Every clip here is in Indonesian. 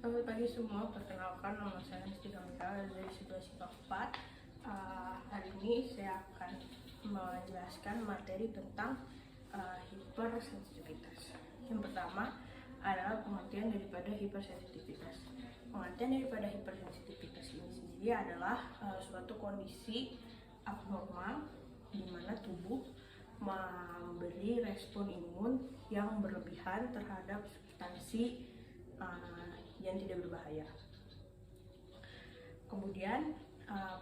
Selamat pagi semua, perkenalkan nama saya Nistika Mika dari situasi keempat. Hari ini saya akan menjelaskan materi tentang hipersensitivitas. Yang pertama adalah pengertian daripada hipersensitivitas. Pengertian daripada hipersensitivitas ini sendiri adalah suatu kondisi abnormal di mana tubuh memberi respon imun yang berlebihan terhadap substansi yang tidak berbahaya. Kemudian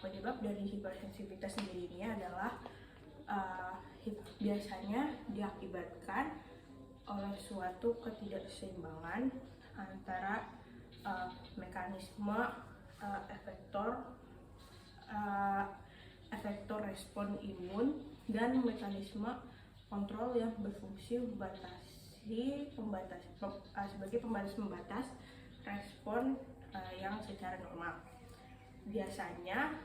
penyebab dari hipersensitivitas sendiri ini adalah biasanya diakibatkan oleh suatu ketidakseimbangan antara mekanisme efektor respon imun dan mekanisme kontrol yang berfungsi sebagai pembatas respon yang secara normal. Biasanya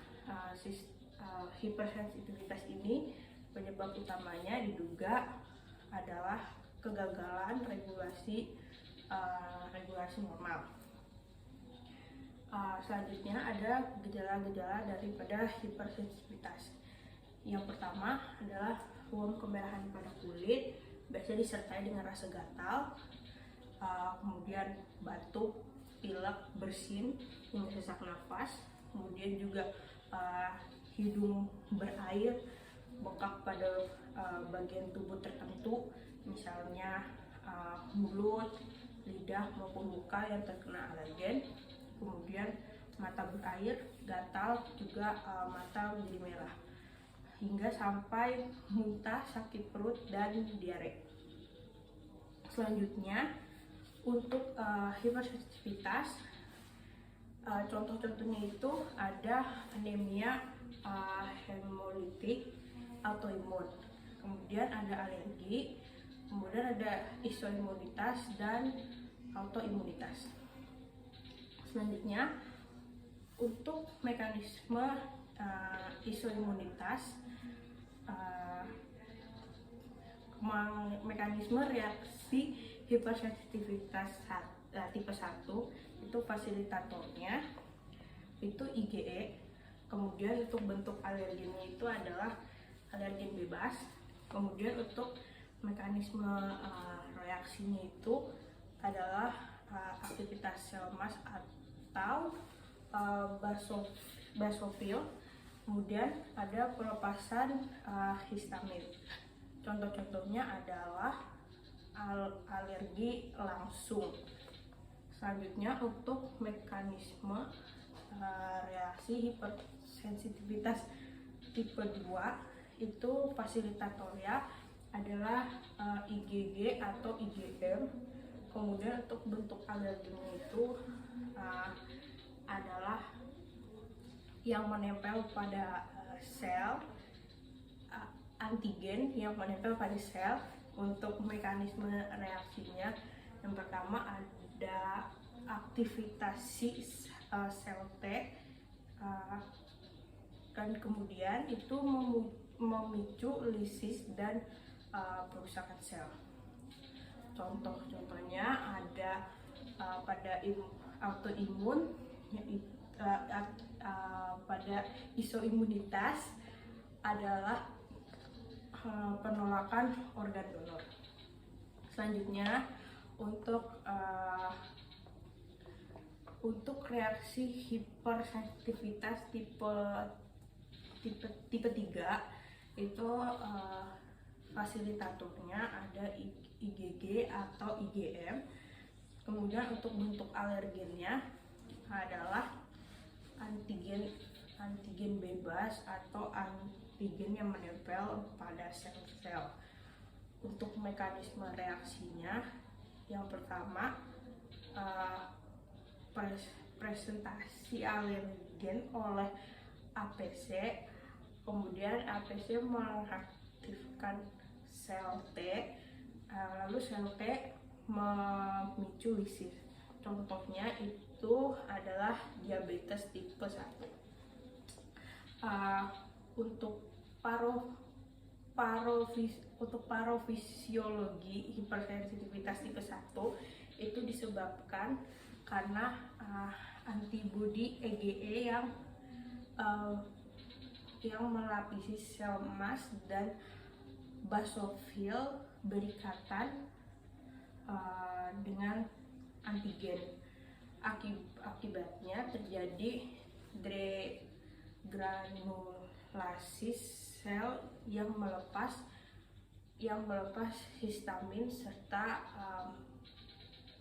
hipersensitivitas ini penyebab utamanya diduga adalah kegagalan regulasi normal. Selanjutnya ada gejala-gejala daripada hipersensitivitas. Yang pertama adalah ruam kemerahan pada kulit, biasanya disertai dengan rasa gatal, kemudian batuk, pilek, bersin, hingga sesak nafas. Kemudian juga hidung berair, bengkak pada bagian tubuh tertentu, misalnya mulut, lidah maupun muka yang terkena alergen. Kemudian mata berair, gatal, juga mata menjadi merah, hingga sampai muntah, sakit perut, dan diare. Selanjutnya untuk hipersensitivitas, contoh-contohnya itu ada anemia hemolitik autoimun, kemudian ada alergi, kemudian ada isoimunitas dan autoimunitas. Selanjutnya untuk mekanisme isoimunitas, mekanisme reaksi hipersensitivitas tipe 1 itu fasilitatornya itu IgE. Kemudian untuk bentuk alergennya itu adalah alergen bebas. Kemudian untuk mekanisme reaksinya itu adalah aktivitas sel mas atau basofil. Kemudian ada pelepasan histamin. Contoh-contohnya adalah alergi langsung. Selanjutnya untuk mekanisme reaksi hipersensitivitas tipe 2 itu fasilitatornya adalah IgG atau IgM. Kemudian untuk bentuk alerginya itu adalah yang menempel pada sel, antigen yang menempel pada sel. Untuk mekanisme reaksinya, yang pertama ada aktivitasi sel T, dan kemudian itu memicu lisis dan perusakan sel. Contoh-contohnya ada pada autoimun, pada isoimunitas adalah penolakan organ donor. Selanjutnya untuk reaksi hipersensitivitas tipe 3 itu fasilitatornya ada IgG atau IgM. Kemudian untuk bentuk alergennya adalah antigen bebas atau antigen yang menempel pada sel-sel. Untuk mekanisme reaksinya, yang pertama presentasi alergen oleh APC. Kemudian APC mengaktifkan sel T, lalu sel T memicu lisis. Contohnya itu adalah diabetes tipe 1. Untuk parofisiologi hipersensitivitas tipe 1 itu disebabkan karena antibodi IgE yang melapisi sel emas dan basofil berikatan dengan antigen. Akibatnya terjadi degranulasi sel yang melepas histamin serta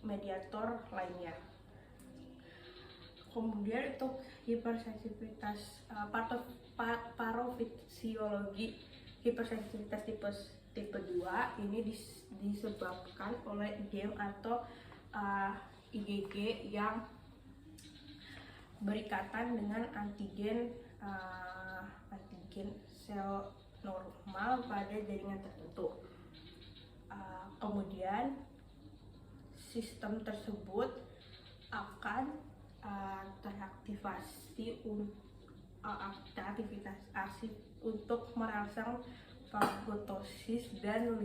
mediator lainnya. Kemudian untuk hipersensitivitas patofisiologi hipersensitivitas tipe 2 ini disebabkan oleh IgM atau IgG yang berikatan dengan antigen sel normal pada jaringan tertentu. Kemudian sistem tersebut akan teraktivasi aktivitas aktif untuk merangsang fagotosis dan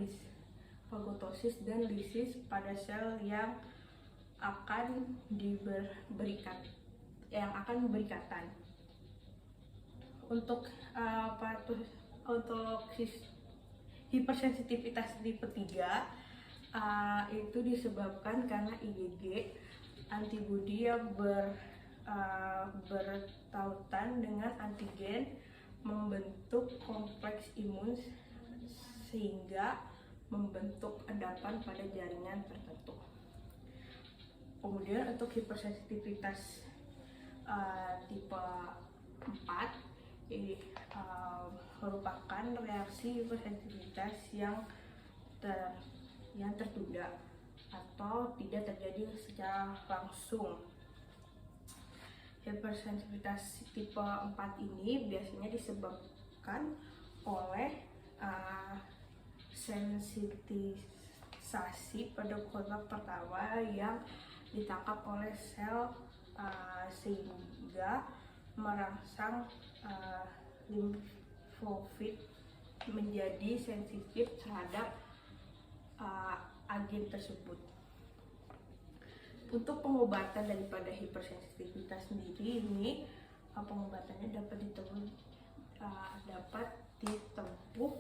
lisis pada sel yang akan berikatan. Untuk hipersensitivitas tipe 3 itu disebabkan karena IgG antibodi yang bertautan dengan antigen membentuk kompleks imun sehingga membentuk endapan pada jaringan tertentu. Kemudian untuk hipersensitivitas tipe 4 ini merupakan reaksi hipersensitivitas yang tertunda atau tidak terjadi secara langsung. Hipersensitivitas tipe 4 ini biasanya disebabkan oleh sensitisasi pada kontak pertama yang ditangkap oleh sel sehingga merangsang limfofit menjadi sensitif terhadap agen tersebut. Untuk pengobatan daripada hipersensitivitas sendiri ini pengobatannya dapat ditempuh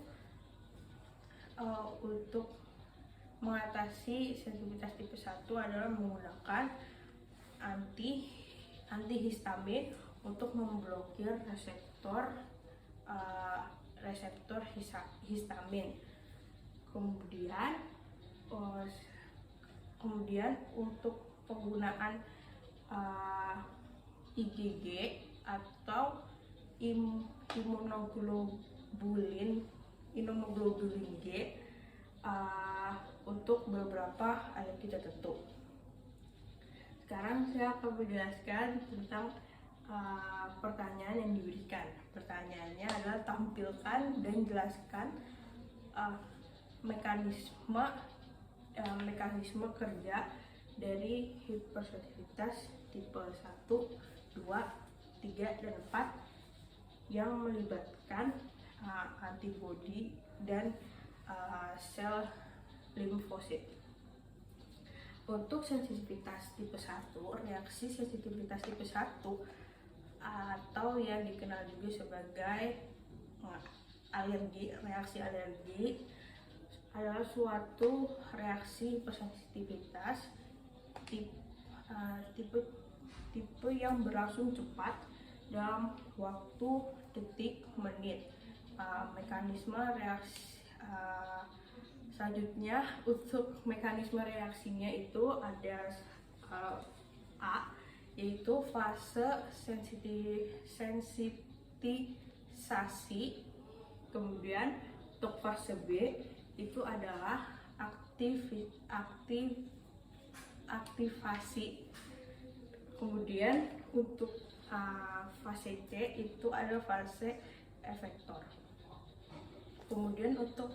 untuk mengatasi sensitivitas tipe 1 adalah menggunakan antihistamin untuk memblokir reseptor histamin. Kemudian untuk penggunaan IgG atau imunoglobulin G untuk beberapa alergi tertentu. Sekarang saya akan menjelaskan tentang pertanyaan yang diberikan. Pertanyaannya adalah tampilkan dan jelaskan mekanisme kerja dari hipersensitivitas tipe 1, 2, 3, dan 4 yang melibatkan antibodi dan sel limfosit. Untuk sensitivitas tipe 1, reaksi sensitivitas tipe 1 atau yang dikenal juga sebagai reaksi alergi adalah suatu reaksi hipersensitivitas tipe yang berlangsung cepat dalam waktu detik menit. Mekanisme reaksi selanjutnya untuk mekanisme reaksinya itu ada A, yaitu fase sensitisasi. Kemudian untuk fase B itu adalah aktivasi. Kemudian untuk fase C itu adalah fase efektor. Kemudian untuk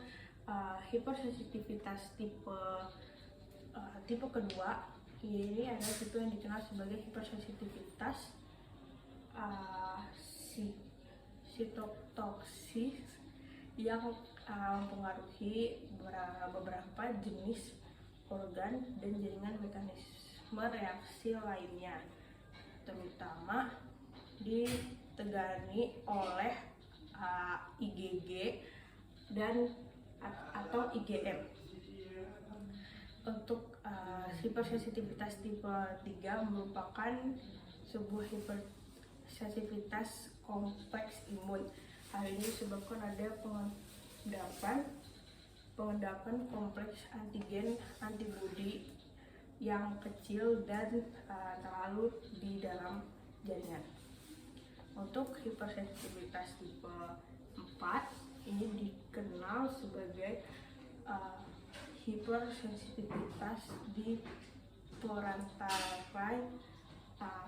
hipersensitivitas tipe kedua ini adalah tipe yang dikenal sebagai hipersensitivitas sitotoksis yang mempengaruhi beberapa jenis organ dan jaringan mekanisme reaksi lainnya, terutama ditegani oleh IgG dan atau IgM. Untuk hipersensitivitas tipe 3 merupakan sebuah hipersensitivitas kompleks imun. Hal ini disebabkan ada pengendapan kompleks antigen antibodi yang kecil dan terlalu di dalam jaringan. Untuk hipersensitivitas tipe 4 ini dikenal sebagai hipersensitivitas di porantarai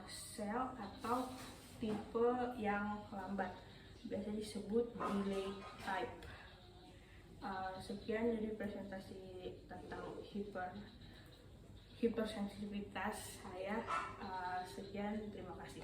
sel atau tipe yang lambat, biasa disebut delay type. Sekian dari presentasi tentang hipersensitivitas saya. Sekian, terima kasih.